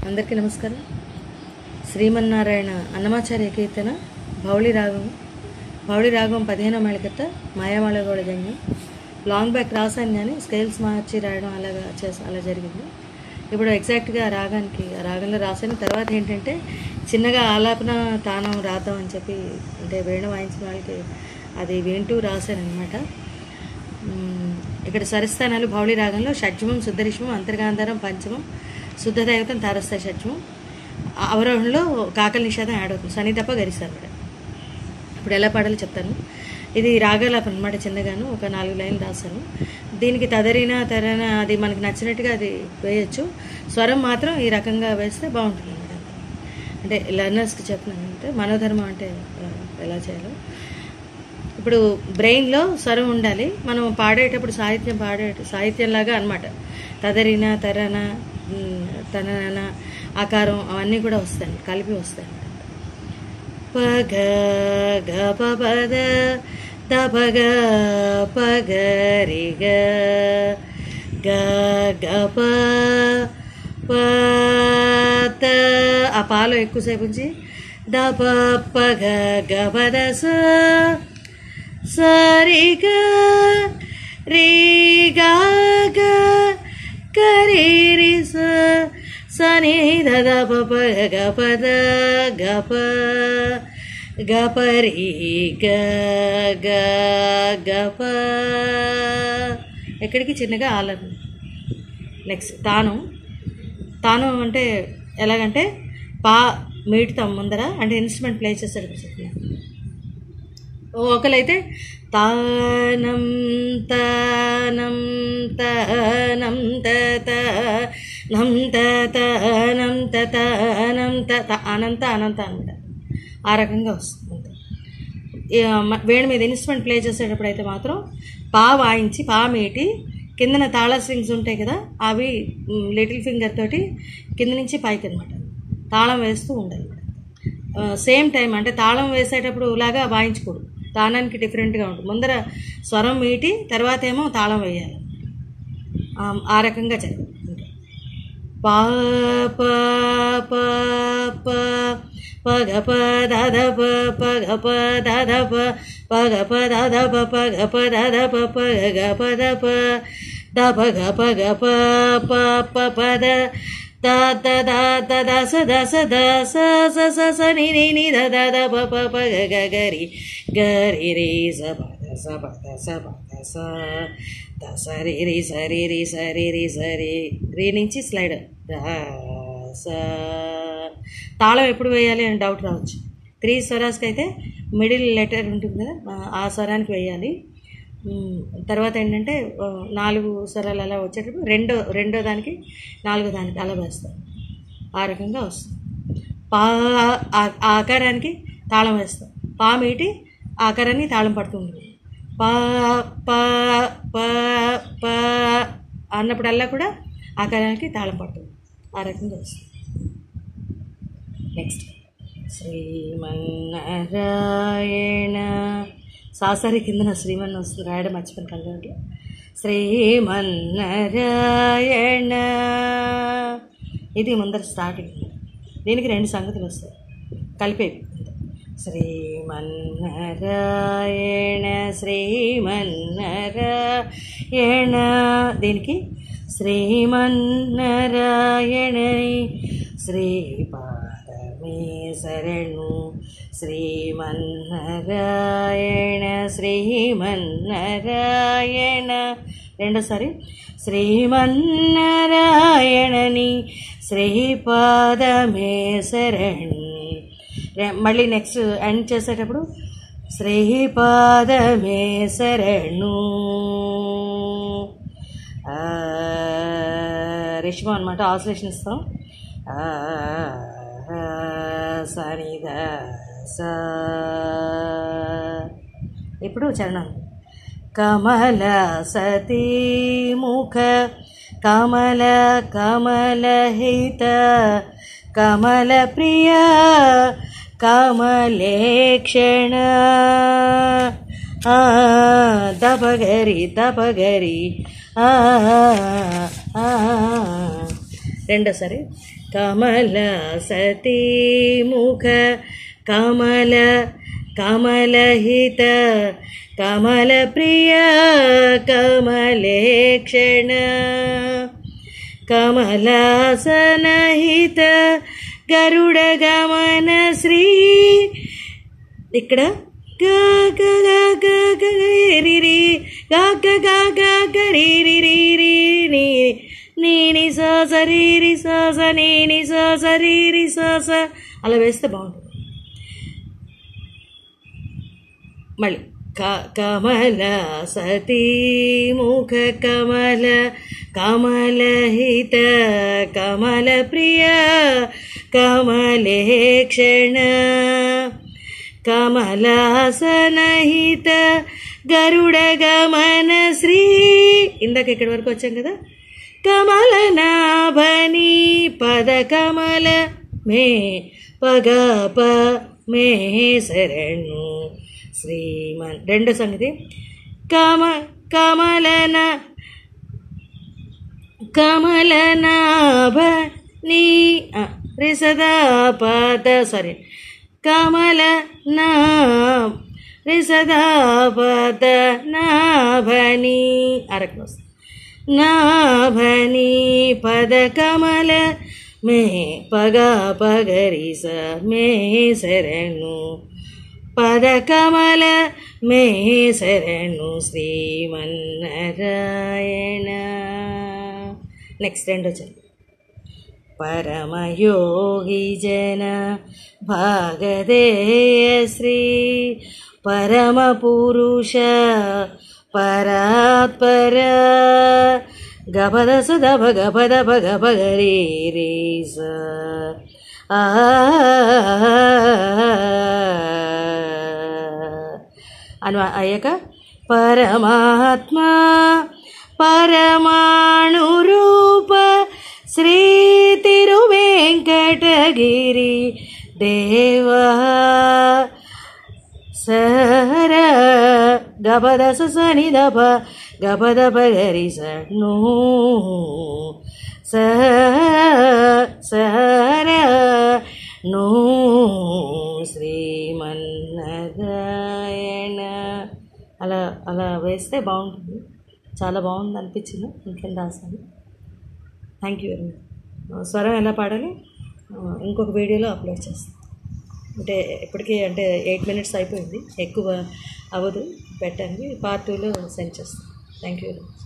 అందరికీ నమస్కారం. శ్రీమన్నారాయణ అన్నమాచార్య కీర్తన భౌళి రాగం 15వ మేళకర్త మాయామాళగౌళ జంగం. లాంగ్ బ్యాక్ రాసాను కానీ స్కేల్స్ మార్చి రాయడం అలా జరిగింది. ఇప్పుడు ఎగ్జాక్ట్గా ఆ రాగంలో రాసాను. తర్వాత ఏంటంటే చిన్నగా ఆలాపన తానం రాద్దాం అని చెప్పి, అంటే వీణ వాయించిన వాళ్ళకి అది వింటూ రాశాను అనమాట. ఇక్కడ స్వరస్థానాలు భౌళి రాగంలో షడ్జమం, శుద్ధరిష్మం, అంతర్గాంధారం, పంచమం, శుద్ధ దైవతం, తారస్థాయి షడ్జమం. అవరోహణలో కాకల నిషాదం యాడ్ అవుతుంది. సని తప్ప గరిస్తారు అక్కడ. ఇప్పుడు ఎలా పాడాలో చెప్తాను. ఇది రాగాలాపన అనమాట. చిన్నగాను ఒక 4 లైన్లు రాశాను. దీనికి తదరినా తరనా అది మనకి నచ్చినట్టుగా అది వేయచ్చు. స్వరం మాత్రం ఈ రకంగా వేస్తే బాగుంటుంది అనమాట. అంటే లెర్నర్స్కి చెప్తున్నానంటే మనోధర్మం అంటే ఎలా చేయాలో. ఇప్పుడు బ్రెయిన్లో స్వరం ఉండాలి. మనం పాడేటప్పుడు సాహిత్యంలాగా అనమాట. తదరినా తరనా తనన ఆకారం అవన్నీ కూడా వస్తాయి, కలిపి వస్తాయి. పగ గ పద తపగ పగరి గ గ ప ఆ పాలో ఎక్కువసేపు ఉంచి ద పగ గ పద సరి గ రి గ కరి రి సని ద ప గ పద గ పరి గ ఎక్కడికి చిన్నగా ఆలరు. నెక్స్ట్ తానం అంటే ఎలాగంటే పా మీటుతాం ముందర, అంటే ఇన్స్ట్రుమెంట్ ప్లే చేసేటప్పుడు చెప్పిన. ఒకరైతే తానం తానం తనం తనం తనం తనం అనంత అనంత అనమాట. ఆ రకంగా వస్తుంది. వేణు మీద ఇన్స్ట్రుమెంట్ ప్లే చేసేటప్పుడు అయితే మాత్రం పా వాయించి పా మీటి కిందన తాళ స్ట్రింగ్స్ ఉంటాయి కదా, అవి లిటిల్ ఫింగర్ తోటి కింద నుంచి పైకి అనమాట తాళం వేస్తూ ఉండాలి. సేమ్ టైం అంటే తాళం వేసేటప్పుడు లాగా వాయించకూడదు. తాళానికి డిఫరెంట్గా ఉంటుంది. ముందర స్వరం మీటి తర్వాత ఏమో తాళం వేయాలి. ఆ రకంగా జరుగుతుంది. పా ప ప ప పగ ప దద ప పగ ప దద ప పగ ప దద ప పగ ప దద ప పగ ప ద ప ద పగ పగ ప ప ప పద the the the the the స ద స ద స స స స ని ని ని ద ద ద ప ప ప గ గ గరి గరి రి స ప ద స ప ద స ప ద స ద స రి రి స రి రి స రి రి స రి రి నుంచి స్లైడ్ ద స. తాళం ఎప్పుడు వేయాలి అని డౌట్ రావచ్చు. 3 స్వరాస్కి అయితే మిడిల్ లెటర్ ఉంటుంది కదా, ఆ స్వరానికి వేయాలి. తర్వాత ఏంటంటే 4 స్వరాలు అలా వచ్చేటప్పుడు రెండో దానికి 4వ దానికి అలా వేస్తాం. ఆ రకంగా వస్తుంది. పా ఆకారానికి తాళం వేస్తాం. పా మీటి ఆకారాన్ని తాళం పడుతుంది. పా పా పా పా అన్నప్పుడల్లా కూడా ఆకారానికి తాళం పడుతుంది. ఆ రకంగా వస్తుంది. నెక్స్ట్ శ్రీమన్నారాయణ సాసరి కిందన శ్రీమన్ వస్తుంది. రాయడం మర్చిపోయిన కంగారు. శ్రీమన్నారాయణ ఇది ముందర స్టార్టింగ్. దీనికి 2 సంగతులు వస్తాయి కలిపేవి. శ్రీమన్నారాయణ శ్రీమన్నారాయణ దీనికి శ్రీమన్నారాయణని శ్రీపాదమే శరణు శ్రీమన్నారాయణ శ్రీమన్నారాయణ. రెండోసారి శ్రీమన్నారాయణని శ్రీపాదమే శరణు. మళ్ళీ నెక్స్ట్ ఎండ్ చేసేటప్పుడు శ్రీపాదమే శరణు. రిష్మం అనమాట. ఆసిలేషన్ ఇస్తాం. సరిద స. ఇప్పుడు చరణం. కమల సతీ ముఖ కమల కమలహిత కమల ప్రియ కమలేక్షణ తపగరి తపగరి రెండోసారి కమల సతీ ముఖ కమల కమలహిత కమల ప్రియ కమలేక్షణ కమలాసనహిత గరుడ గమన శ్రీ. ఇక్కడ గా గ గ గ గ రి రి గా గ గ గ గ రి రి రి రి ని ని ని స స రి రి స స ని ని స స రి రి స స అలా వేస్తే బాగుంటుంది. మళ్ళీ కమల సతీ ముఖ కమల కమలహిత కమల ప్రియ కమలేక్షణ కమలాసనహిత గరుడ గమన శ్రీ. ఇందాక ఇక్కడి వరకు వచ్చాం కదా. కమల నాభని పద కమల మే పగ ప మే శరణు శ్రీమన్. రెండో సంగతి కమలనాభ నీ రిసదా పద సారీ కమల నా రిసదా పద నాభని అరకు నాభని పద కమల మే పగ పగరి స మే శరణు పద కమల మే శరణు శ్రీమన్నారాయణ. నెక్స్ట్ రెండో చదువు. పరమయోగి జన భాగదేయ శ్రీ పరమ పురుష పరాత్పర గపద సుధభ గపద భగ భగరి రే స అను అయ్యాక పరమాత్మ పరమాణు రూప శ్రీ తిరువెంకటగిరి దేవ సర గపద సని దప గపద పగరి సను సర నో శ్రీమన్నారాయణ. అలా అలా వేస్తే బాగుంటుంది. చాలా బాగుంది అనిపించింది, ఇంకేం రాశాను. Thank you very much. స్వరం ఎలా పాడాలి ఇంకొక వీడియోలో అప్లోడ్ చేస్తాను. అంటే ఇప్పటికీ అంటే 8 minutes అయిపోయింది, ఎక్కువ అవ్వదు పెట్టడానికి. పార్ట్ 2లో సెండ్ చేస్తాను. Thank you very much.